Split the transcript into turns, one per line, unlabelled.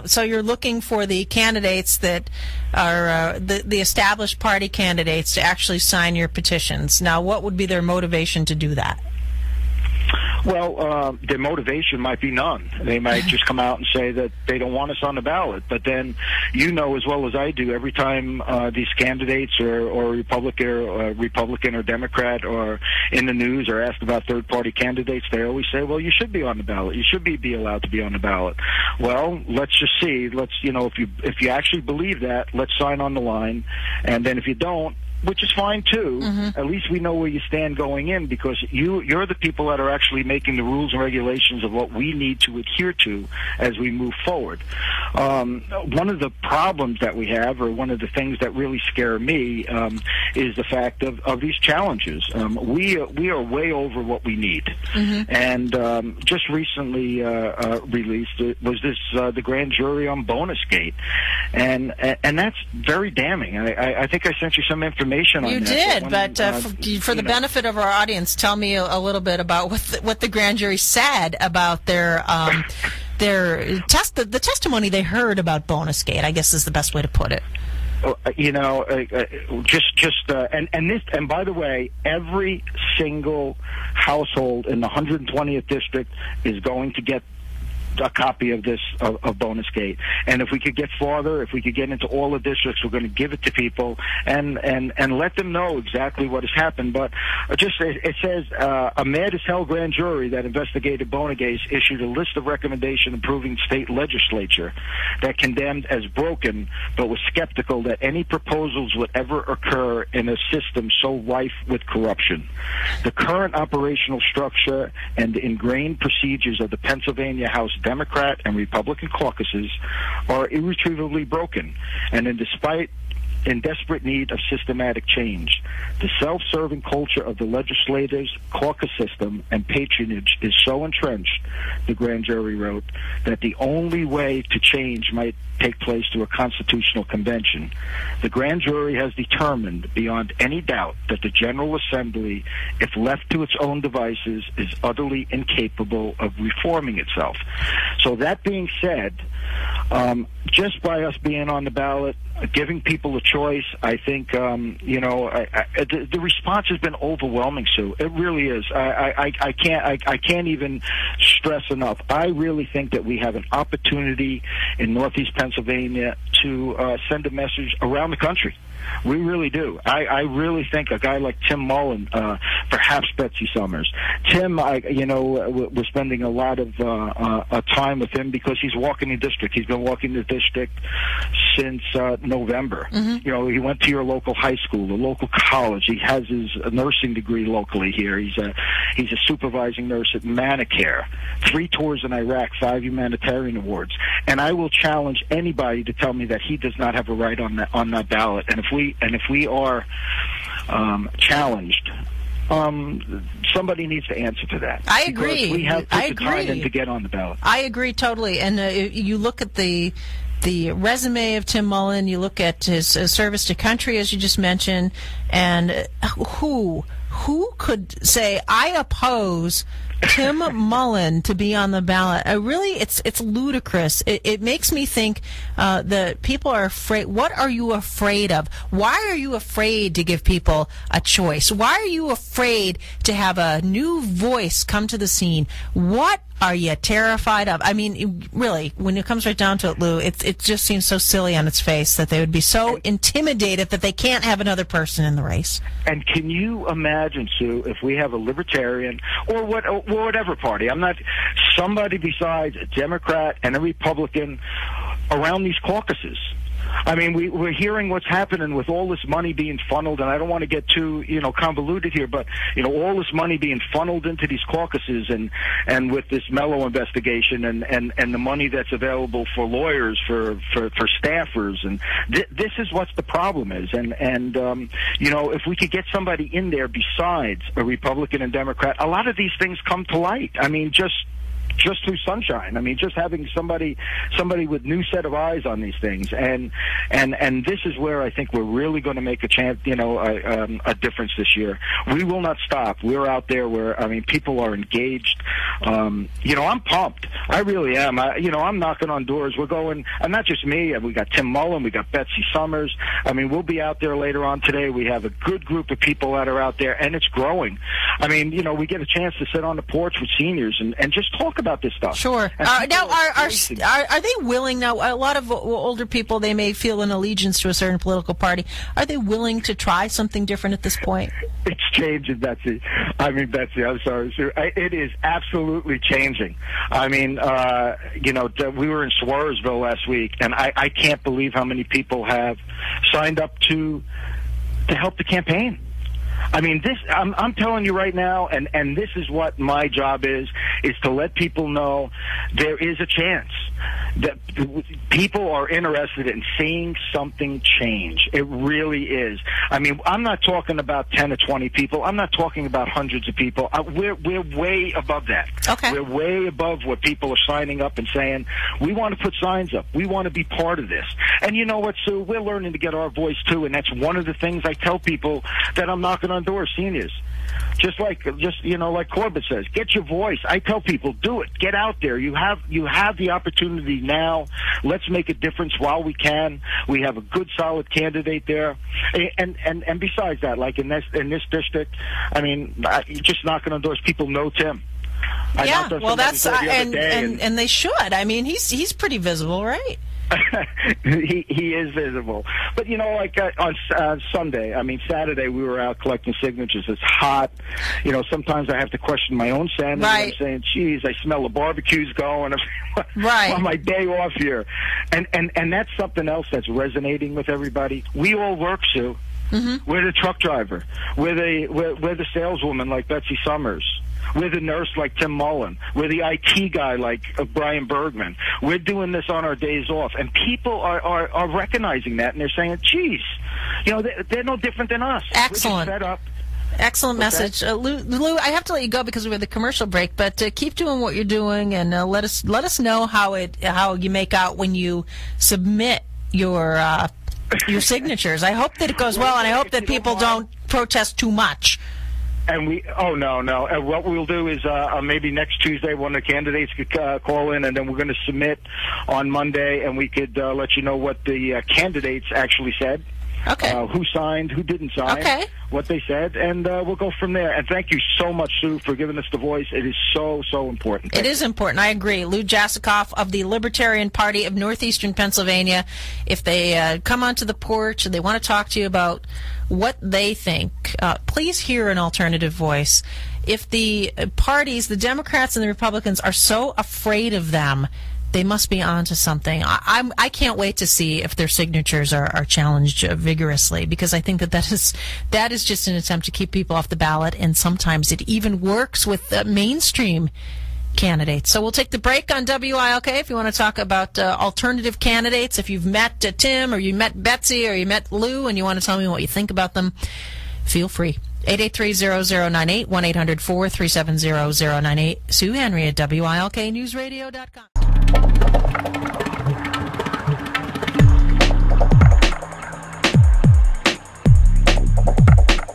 So you're looking for the candidates that are the established party candidates to actually sign your petitions. Now, what would be their motivation to do that?
Well, their motivation might be none. They might just come out and say that they don't want us on the ballot. But then, you know as well as I do, every time these candidates or Republican or Democrat or in the news are asked about third-party candidates, they always say, well, you should be on the ballot. You should be allowed to be on the ballot. Well, let's just see. If you actually believe that, let's sign on the line. And then if you don't, which is fine too. At least we know where you stand going in, because you're the people that are actually making the rules and regulations of what we need to adhere to as we move forward. One of the problems that we have, or one of the things that really scare me, is the fact of these challenges. We are way over what we need, and just recently released was the grand jury on Bonusgate, and that's very damning. I think I sent you some information on
you
that.
You did, but for the benefit of our audience, tell me a little bit about what the grand jury said about the testimony they heard about Bonusgate, I guess is the best way to put it. And by the way, every single household in the 120th district is going to get a copy of this of Bonusgate. And if we could get farther, if we could get into all the districts, we're going to give it to people and let them know exactly what has happened. But it says a mad as hell grand jury that investigated Bonusgate issued a list of recommendations approving state legislature that condemned as broken, but was skeptical that any proposals would ever occur in a system so rife with corruption. The current operational structure and the ingrained procedures of the Pennsylvania House Democrat and Republican caucuses are irretrievably broken, and in desperate need of systematic change. The self-serving culture of the legislators' caucus system and patronage is so entrenched, the grand jury wrote, that the only way to change might take place through a constitutional convention. The grand jury has determined beyond any doubt that the General Assembly, if left to its own devices, is utterly incapable of reforming itself. So that being said, just by us being on the ballot, giving people a choice, I think, the response has been overwhelming, Sue. It really is. I can't even stress enough. I really think that we have an opportunity in Northeast Pennsylvania to send a message around the country. We really do. I really think a guy like Tim Mullen, perhaps Betsy Summers. Tim, we're spending a lot of time with him because he's walking the district. He's been walking the district since November. He went to your local high school, the local college. He has his nursing degree locally here. He's a supervising nurse at Manicare. 3 tours in Iraq, 5 humanitarian awards. And I will challenge anybody to tell me that he does not have a right on that ballot. And if we are challenged, somebody needs to answer to that. I agree.
Because we have put the time in to get on the ballot.
I agree totally. And you look at the resume of Tim Mullen, you look at his service to country, as you just mentioned, and who could say, I oppose Tim Mullen to be on the ballot? It's ludicrous. It makes me think that people are afraid. What are you afraid of? Why are you afraid to give people a choice? Why are you afraid to have a new voice come to the scene? What are you terrified of? I mean, really, when it comes right down to it, Lou, it just seems so silly on its face that they would be so intimidated that they can't have another person in the race.
And can you imagine, Sue, if we have a Libertarian or whatever party, somebody besides a Democrat and a Republican around these caucuses? I mean, we're hearing what's happening with all this money being funneled, and I don't want to get too, convoluted here, but, all this money being funneled into these caucuses and with this Mello investigation and the money that's available for lawyers, for staffers, and this is what the problem is. And if we could get somebody in there besides a Republican and Democrat, a lot of these things come to light. I mean, just
just through sunshine. I mean, just having somebody with new set of eyes on these things, and this is where I think we're really going to make a chance, a difference this year. We will not stop. We're out there where, I mean, people are engaged. I'm pumped. I really am. I'm knocking on doors. We're going, and not just me. We got Tim Mullen. We got Betsy Summers. I mean, we'll be out there later on today. We have a good group of people that are out there, and it's growing. I mean, we get a chance to sit on the porch with seniors and just talk about this stuff.
Sure. Now, are they willing? Now, a lot of older people, they may feel an allegiance to a certain political party. Are they willing to try something different at this point?
It's changing, Betsy. I mean, Betsy, I'm sorry, Sue. It is absolutely changing. I mean, we were in Swarsville last week, and I can't believe how many people have signed up to help the campaign. I mean, I'm telling you right now, and this is what my job is to let people know there is a chance that people are interested in seeing something change. It really is. I mean, I'm not talking about 10 or 20 people. I'm not talking about hundreds of people. We're way above that.
Okay.
We're way above what people are signing up and saying, we want to put signs up. We want to be part of this. And you know what, Sue? We're learning to get our voice, too, and that's one of the things I tell people that I'm knocking on doors, seniors. Just like Corbett says, get your voice. I tell people, do it. Get out there. You have the opportunity now. Let's make a difference while we can. We have a good, solid candidate there. And besides that, like in this district, I mean, just knocking on doors, people know Tim.
Yeah, well, that's and they should. I mean, he's pretty visible, right?
He is visible. But, on Saturday, we were out collecting signatures. It's hot. Sometimes I have to question my own sanity.
Right.
I'm saying, geez, I smell the barbecues going
right.
on my day off here. And that's something else that's resonating with everybody. We all work, Sue. Mm-hmm. We're the truck driver. We're the saleswoman like Betsy Summers. We're the nurse like Tim Mullen. We're the IT guy like Brian Bergman. We're doing this on our days off. And people are recognizing that, and they're saying, geez, they're no different than us.
Excellent.
We're just fed up.
Excellent message. Lou, I have to let you go because we're at the commercial break, but keep doing what you're doing, and let us know how you make out when you submit your signatures. I hope that it goes well, and I hope that people don't protest too much.
And no. And what we'll do is maybe next Tuesday one of the candidates could call in, and then we're going to submit on Monday, and we could let you know what the candidates actually said.
Okay.
Who signed, who didn't sign,
okay.
What they said, and we'll go from there. And thank you so much, Sue, for giving us the voice. It is so important.
It is important. I agree. Lou Jasikoff of the Libertarian Party of Northeastern Pennsylvania. If they come onto the porch and they want to talk to you about what they think, please hear an alternative voice. If the parties, the Democrats and the Republicans, are so afraid of them, they must be on to something. I can't wait to see if their signatures are challenged vigorously, because I think that is just an attempt to keep people off the ballot, and sometimes it even works with mainstream candidates. So we'll take the break on WILK if you want to talk about alternative candidates. If you've met Tim, or you met Betsy, or you met Lou, and you want to tell me what you think about them, feel free. 883-0098, 1-800-437-0098. Sue Henry at WILKNewsRadio.com.